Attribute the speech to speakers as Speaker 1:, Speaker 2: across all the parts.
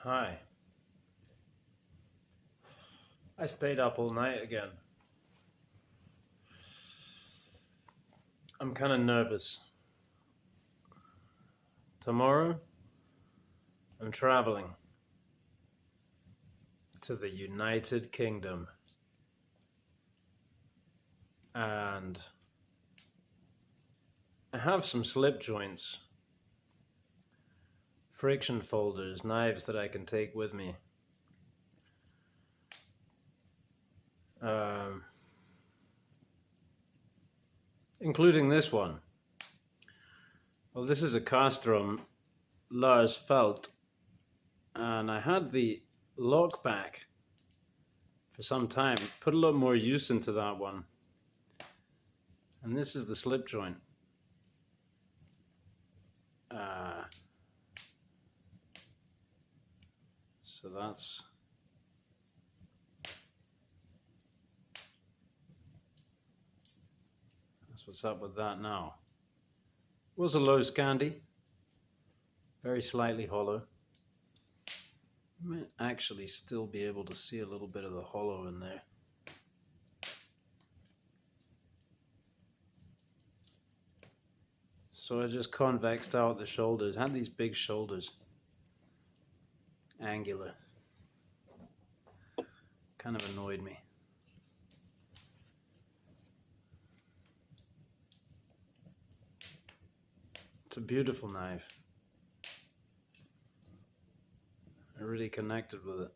Speaker 1: Hi. I stayed up all night again. I'm kind of nervous. Tomorrow, I'm traveling to the United Kingdom. And I have some slip joints, friction folders, knives that I can take with me. Including this one. Well, this is a Casström Lars Falt, and I had the lock back for some time. Put a lot more use into that one. And this is the slip joint. So that's what's up with that now. It was a low Scandi, very slightly hollow. You might actually still be able to see a little bit of the hollow in there. So I just convexed out the shoulders. I had these big shoulders, angular. Kind of annoyed me. It's a beautiful knife. I really connected with it.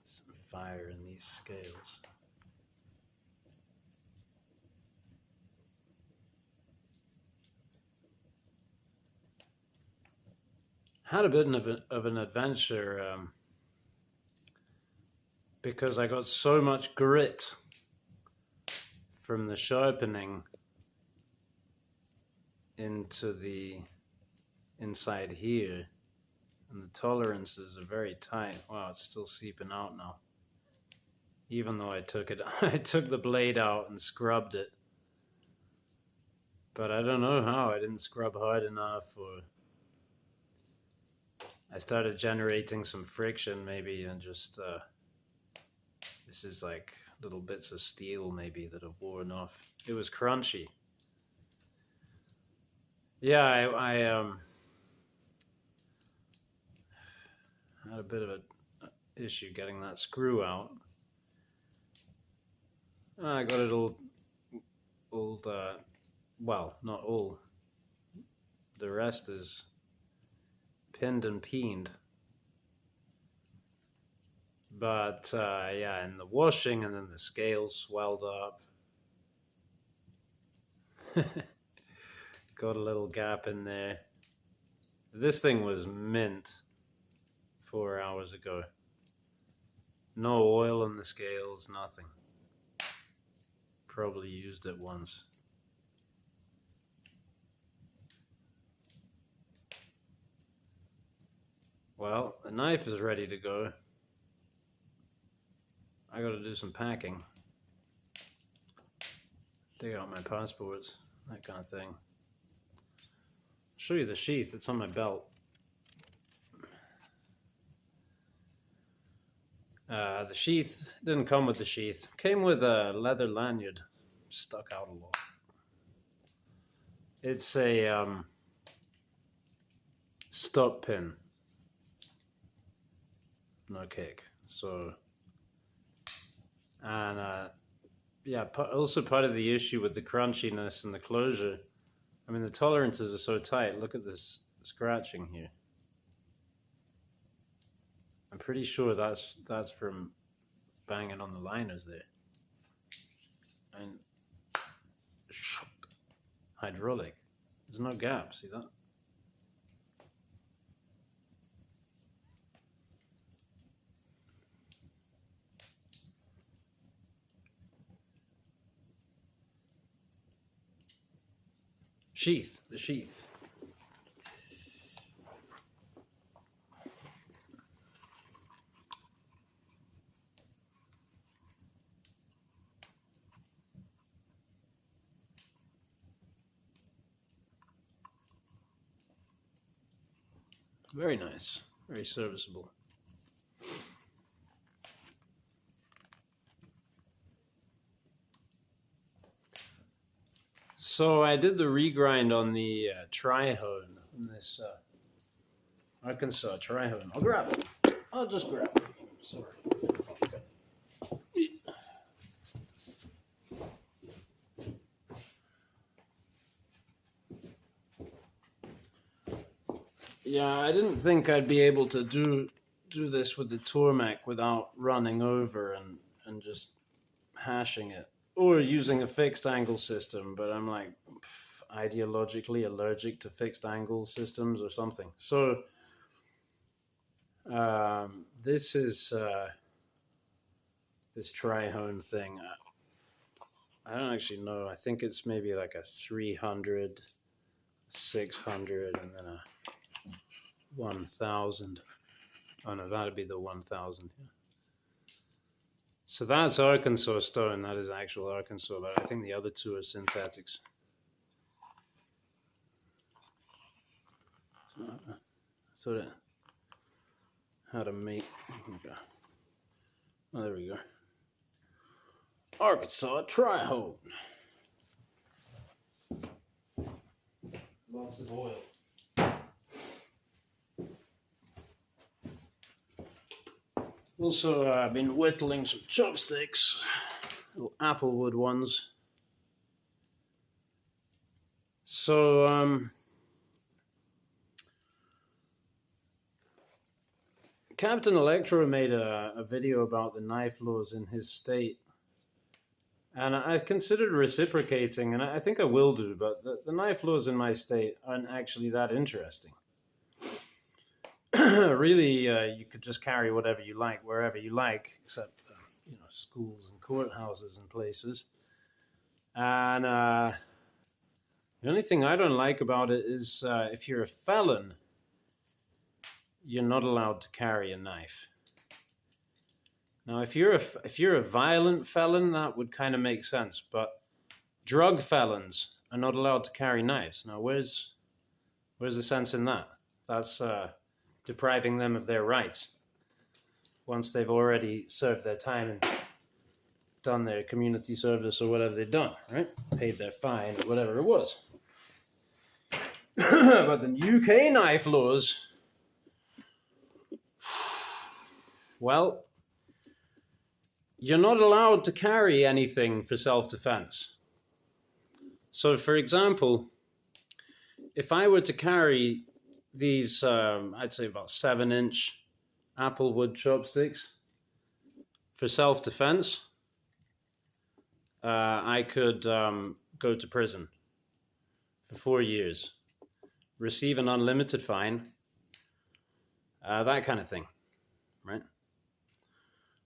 Speaker 1: Some fire in these scales. Had a bit of an adventure because I got so much grit from the sharpening into the inside here, and the tolerances are very tight. Wow, it's still seeping out now. Even though I took it, I took the blade out and scrubbed it. But I don't know how. I didn't scrub hard enough, or I started generating some friction maybe, and just this is like little bits of steel maybe that have worn off. It was crunchy. Yeah, I had a bit of an issue getting that screw out. I got it all well, not all. The rest is pinned and peened. But yeah, in the washing, and then the scales swelled up. Got a little gap in there. This thing was mint 4 hours ago. No oil on the scales, nothing. Probably used it once. Well, the knife is ready to go. I gotta do some packing. Dig out my passports, that kind of thing. I'll show you the sheath, it's on my belt. The sheath didn't come with the sheath. Came with a leather lanyard. Stuck out a lot. It's a stop pin. No kick. So, and yeah, also part of the issue with the crunchiness and the closure. I mean, the tolerances are so tight. Look at this scratching here. I'm pretty sure that's from banging on the liners there. And hydraulic. There's no gap, see that? Sheath, the sheath. Very nice, very serviceable. So I did the regrind on the tri-hone, on this Arkansas tri-hone. I'll grab it. I'll just grab it. Sorry. Yeah, I didn't think I'd be able to do this with the Tormac without running over and just hashing it, or using a fixed angle system, but I'm like ideologically allergic to fixed angle systems or something. So this is this tri-hone thing. I don't actually know. I think it's maybe like a 300, 600, and then a 1000. Oh no, that'd be the 1000. Yeah. So that's Arkansas stone. That is actual Arkansas, but I think the other two are synthetics. So I thought it had a mate. Okay. Oh, there we go. Arkansas tri-hone. Lots of oil. Also, I've been whittling some chopsticks, little applewood ones. So, Captain Electro made a video about the knife laws in his state, and I considered reciprocating, and I think I will do, but the knife laws in my state aren't actually that interesting. Really, you could just carry whatever you like, wherever you like, except schools and courthouses and places. And the only thing I don't like about it is if you're a felon, you're not allowed to carry a knife. Now, if you're a violent felon, that would kind of make sense. But drug felons are not allowed to carry knives. Now, where's the sense in that? That's depriving them of their rights once they've already served their time and done their community service or whatever they've done, right? Paid their fine or whatever it was. But the UK knife laws, well, you're not allowed to carry anything for self-defense. So, for example, if I were to carry these, I'd say about 7-inch applewood chopsticks for self-defense, I could go to prison for 4 years, receive an unlimited fine, that kind of thing, right?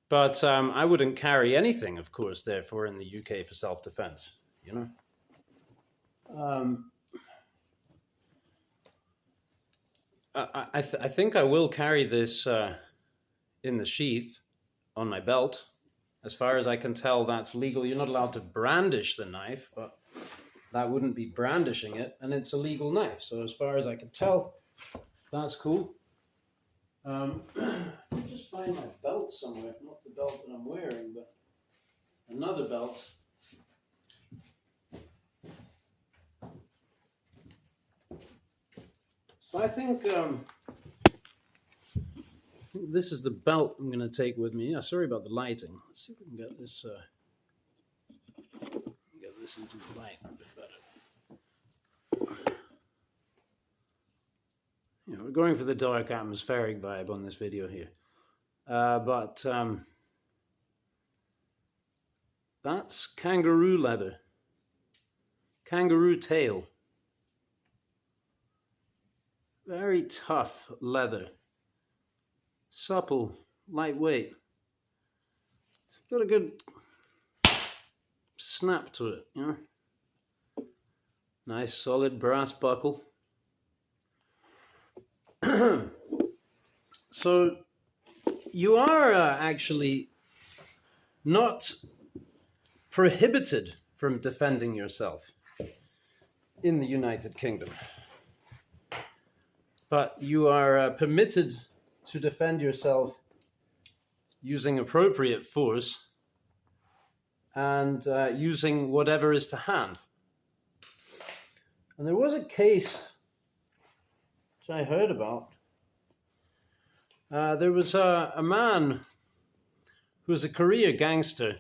Speaker 1: But I wouldn't carry anything, of course, therefore, in the UK for self-defense, you know? I think I will carry this in the sheath on my belt. As far as I can tell, that's legal. You're not allowed to brandish the knife, but that wouldn't be brandishing it, and it's a legal knife. So as far as I can tell, that's cool. Just find my belt somewhere. Not the belt that I'm wearing, but another belt. So I think this is the belt I'm going to take with me. Sorry about the lighting. Let's see if we can get this into the light a bit better. We're going for the dark atmospheric vibe on this video here. But that's kangaroo leather. Kangaroo tail. Very tough leather. Supple, lightweight. Got a good snap to it, you know. Nice solid brass buckle. So you are actually not prohibited from defending yourself in the United Kingdom. but you are permitted to defend yourself using appropriate force and using whatever is to hand. And there was a case which I heard about. There was a man who was a career gangster,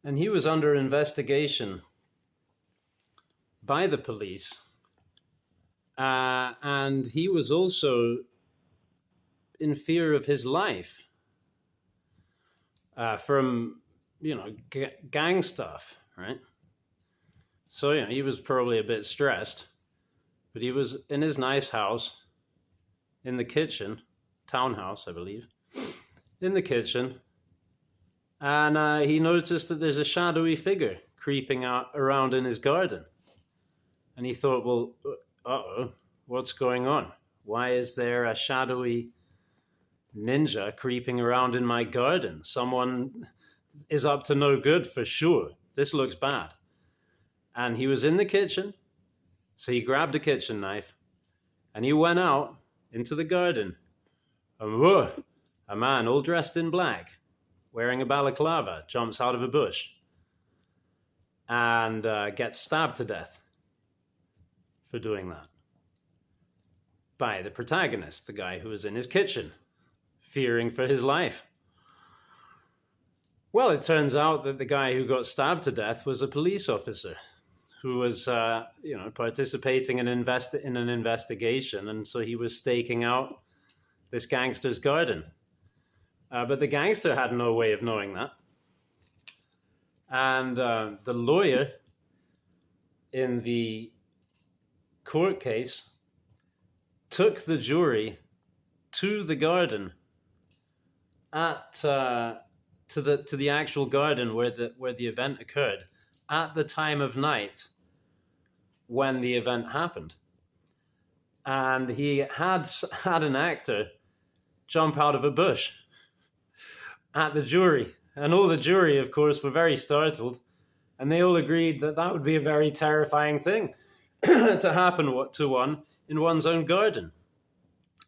Speaker 1: and he was under investigation by the police, and he was also in fear of his life from, gang stuff, right? So, he was probably a bit stressed, but he was in his nice house, in the kitchen, townhouse, I believe, in the kitchen, and he noticed that there's a shadowy figure creeping around in his garden. And he thought, well, uh-oh, what's going on? Why is there a shadowy ninja creeping around in my garden? Someone is up to no good for sure. This looks bad. And he was in the kitchen, so he grabbed a kitchen knife, and he went out into the garden. And whoa, a man all dressed in black, wearing a balaclava, jumps out of a bush and gets stabbed to death for doing that by the protagonist, the guy who was in his kitchen, fearing for his life. Well, it turns out that the guy who got stabbed to death was a police officer who was, participating in an investigation, and so he was staking out this gangster's garden. But the gangster had no way of knowing that. And the lawyer in the court case took the jury to the garden to the actual garden where the event occurred at the time of night when the event happened. And he had an actor jump out of a bush at the jury. And all the jury, of course, were very startled. And they all agreed that that would be a very terrifying thing to happen to one in one's own garden.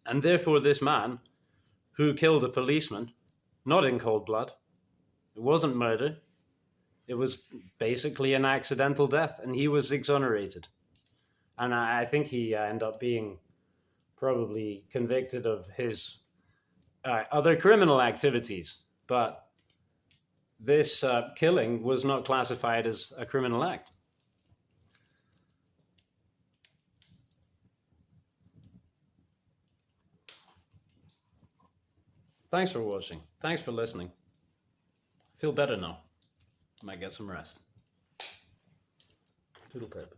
Speaker 1: And therefore this man who killed a policeman, not in cold blood, it wasn't murder, it was basically an accidental death, and he was exonerated. And I think he ended up being probably convicted of his other criminal activities, but this killing was not classified as a criminal act. Thanks for watching. Thanks for listening. I feel better now. I might get some rest. Toodle pip.